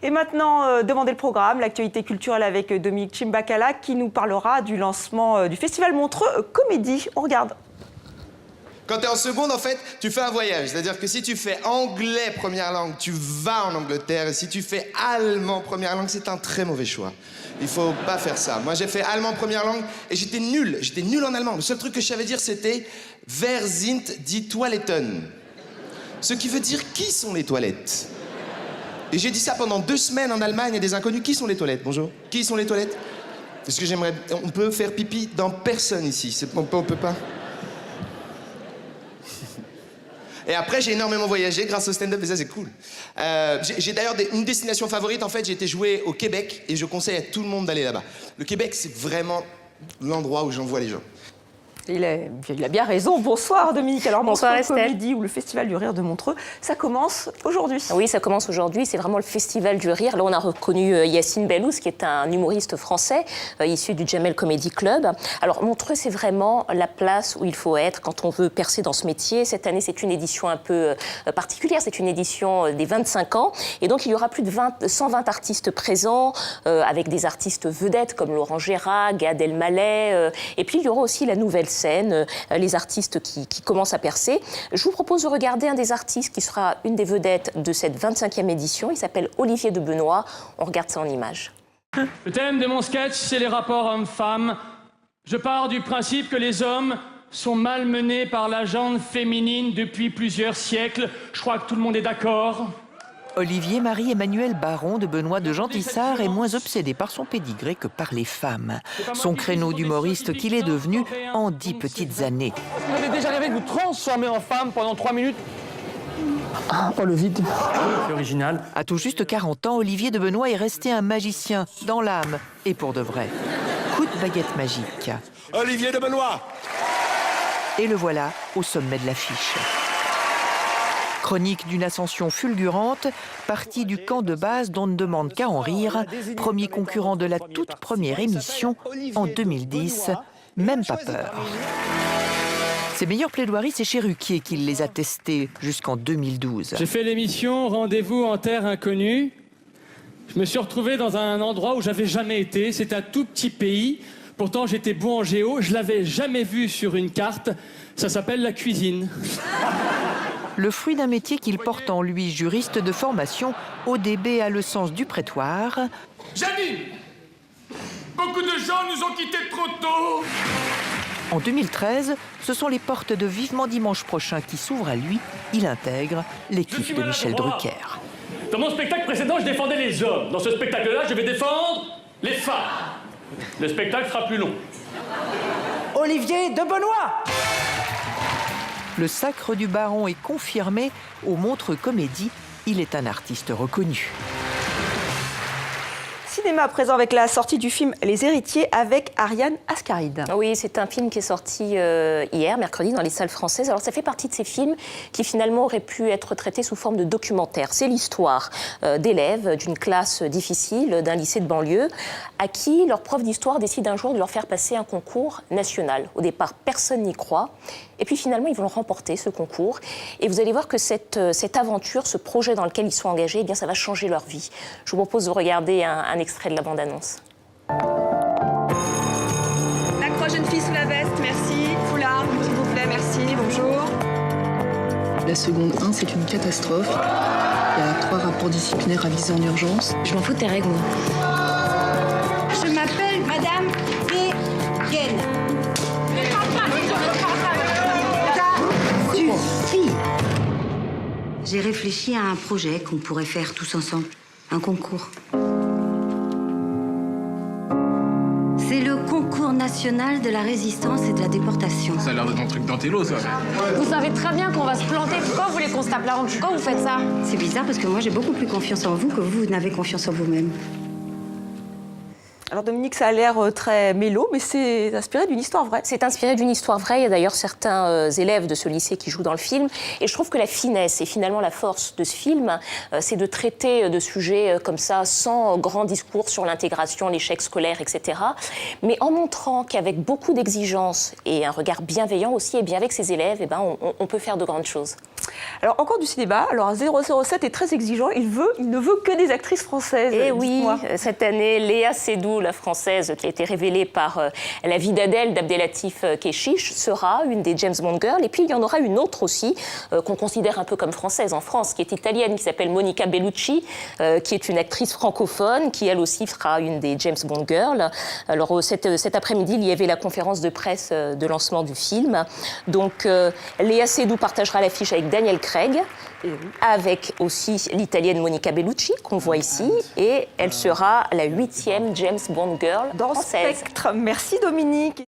Et maintenant, demandez le programme, l'actualité culturelle avec Dominique Chimbakala qui nous parlera du lancement du Festival Montreux Comédie. On regarde. Quand tu es en seconde, en fait, tu fais un voyage. C'est-à-dire que si tu fais anglais première langue, tu vas en Angleterre. Et si tu fais allemand première langue, c'est un très mauvais choix. Il faut pas faire ça. Moi, j'ai fait allemand première langue et j'étais nul. J'étais nul en allemand. Le seul truc que je savais dire, c'était « Wer sind die Toiletten ?» Ce qui veut dire « Qui sont les toilettes ?» Et j'ai dit ça pendant 2 semaines en Allemagne à des inconnus. Qui sont les toilettes? Bonjour. Qui sont les toilettes? Parce que j'aimerais... On peut faire pipi dans personne ici. On peut pas. Et après, j'ai énormément voyagé grâce au stand-up, et ça, c'est cool. J'ai d'ailleurs une destination favorite. En fait, j'ai été jouer au Québec, et je conseille à tout le monde d'aller là-bas. Le Québec, c'est vraiment l'endroit où j'envoie les gens. Il a bien raison. Bonsoir Dominique. Alors Bonsoir Montreux Estelle. Comédie ou le Festival du Rire de Montreux, ça commence aujourd'hui. Oui, ça commence aujourd'hui. C'est vraiment le Festival du Rire. Là, on a reconnu Yacine Bellous, qui est un humoriste français issu du Jamel Comedy Club. Alors Montreux, c'est vraiment la place où il faut être quand on veut percer dans ce métier. Cette année, c'est une édition un peu particulière. C'est une édition des 25 ans. Et donc, il y aura plus de 120 artistes présents, avec des artistes vedettes comme Laurent Gérard, Gad Elmaleh. Et puis, il y aura aussi la nouvelle scène, les artistes qui commencent à percer. Je vous propose de regarder un des artistes qui sera une des vedettes de cette 25e édition. Il s'appelle Olivier de Benoît. On regarde ça en images. Le thème de mon sketch, c'est les rapports hommes-femmes. Je pars du principe que les hommes sont malmenés par la gente féminine depuis plusieurs siècles. Je crois que tout le monde est d'accord. Olivier Marie-Emmanuel Baron de Benoît de Gentissart est moins obsédé par son pédigré que par les femmes. Son créneau d'humoriste qu'il est devenu en 10 petites années. Vous avez déjà rêvé de vous transformer en femme pendant 3 minutes? Oh, le vide. C'est original. À tout juste 40 ans, Olivier de Benoît est resté un magicien dans l'âme et pour de vrai. Coup de baguette magique. Olivier de Benoît. Et le voilà au sommet de l'affiche. Chronique d'une ascension fulgurante, partie du camp de base dont on ne demande qu'à en rire, premier concurrent de la toute première émission en 2010, même pas peur. Ses meilleures plaidoiries, c'est chez Ruquier qu'il les a testées jusqu'en 2012. J'ai fait l'émission Rendez-vous en terre inconnue. Je me suis retrouvé dans un endroit où j'avais jamais été. C'est un tout petit pays. Pourtant, j'étais bon en géo. Je l'avais jamais vu sur une carte. Ça s'appelle la cuisine. Le fruit d'un métier qu'il porte en lui, juriste de formation, ODB a le sens du prétoire. Janine, beaucoup de gens nous ont quittés trop tôt. En 2013, ce sont les portes de Vivement Dimanche prochain qui s'ouvrent à lui. Il intègre l'équipe de Michel Drucker. Dans mon spectacle précédent, je défendais les hommes. Dans ce spectacle-là, je vais défendre les femmes. Le spectacle sera plus long. Olivier de Benoît. Le sacre du baron est confirmé au Montreux Comédie. Il est un artiste reconnu. Cinéma à présent avec la sortie du film Les Héritiers avec Ariane Ascaride. Oui, c'est un film qui est sorti hier, mercredi, dans les salles françaises. Alors, ça fait partie de ces films qui, finalement, auraient pu être traités sous forme de documentaire. C'est l'histoire d'élèves d'une classe difficile, d'un lycée de banlieue, à qui leur prof d'histoire décide un jour de leur faire passer un concours national. Au départ, personne n'y croit. Et puis, finalement, ils vont remporter ce concours. Et vous allez voir que cette aventure, ce projet dans lequel ils sont engagés, eh bien, ça va changer leur vie. Je vous propose de regarder un extrait de la bande-annonce. La croix jeune fille sous la veste, merci. Foulard, s'il vous plaît, merci, bonjour. La seconde 1, c'est une catastrophe. Il y a 3 rapports disciplinaires avisés en urgence. Je m'en fous de tes règles. Je m'appelle Madame Guégen. Ça suffit. J'ai réfléchi à un projet qu'on pourrait faire tous ensemble. Un concours. C'est le concours national de la résistance et de la déportation. Ça a l'air d'être un truc d'intello, ça. Vous savez très bien qu'on va se planter. Pourquoi vous voulez qu'on se tape la honte? Pourquoi vous faites ça? C'est bizarre parce que moi j'ai beaucoup plus confiance en vous que vous n'avez confiance en vous-même. Alors Dominique, ça a l'air très mélo, mais c'est inspiré d'une histoire vraie. C'est inspiré d'une histoire vraie. Il y a d'ailleurs certains élèves de ce lycée qui jouent dans le film. Et je trouve que la finesse et finalement la force de ce film, c'est de traiter de sujets comme ça, sans grand discours sur l'intégration, l'échec scolaire, etc. Mais en montrant qu'avec beaucoup d'exigences et un regard bienveillant aussi, et bien avec ses élèves, eh ben, on peut faire de grandes choses. Alors, encore du cinéma. Alors, 007 est très exigeant. Il ne veut que des actrices françaises. Et oui, cette année, Léa Seydoux, la française, qui a été révélée par La vie d'Adèle d'Abdelatif Kechiche, sera une des James Bond Girls. Et puis, il y en aura une autre aussi, qu'on considère un peu comme française en France, qui est italienne, qui s'appelle Monica Bellucci, qui est une actrice francophone, qui elle aussi sera une des James Bond Girls. Alors, cet après-midi, il y avait la conférence de presse de lancement du film. Donc, Léa Seydoux partagera l'affiche avec Daniel Craig, avec aussi l'italienne Monica Bellucci, qu'on voit ici, et elle sera la 8e James Bond Girl dans française. Spectre. Merci Dominique.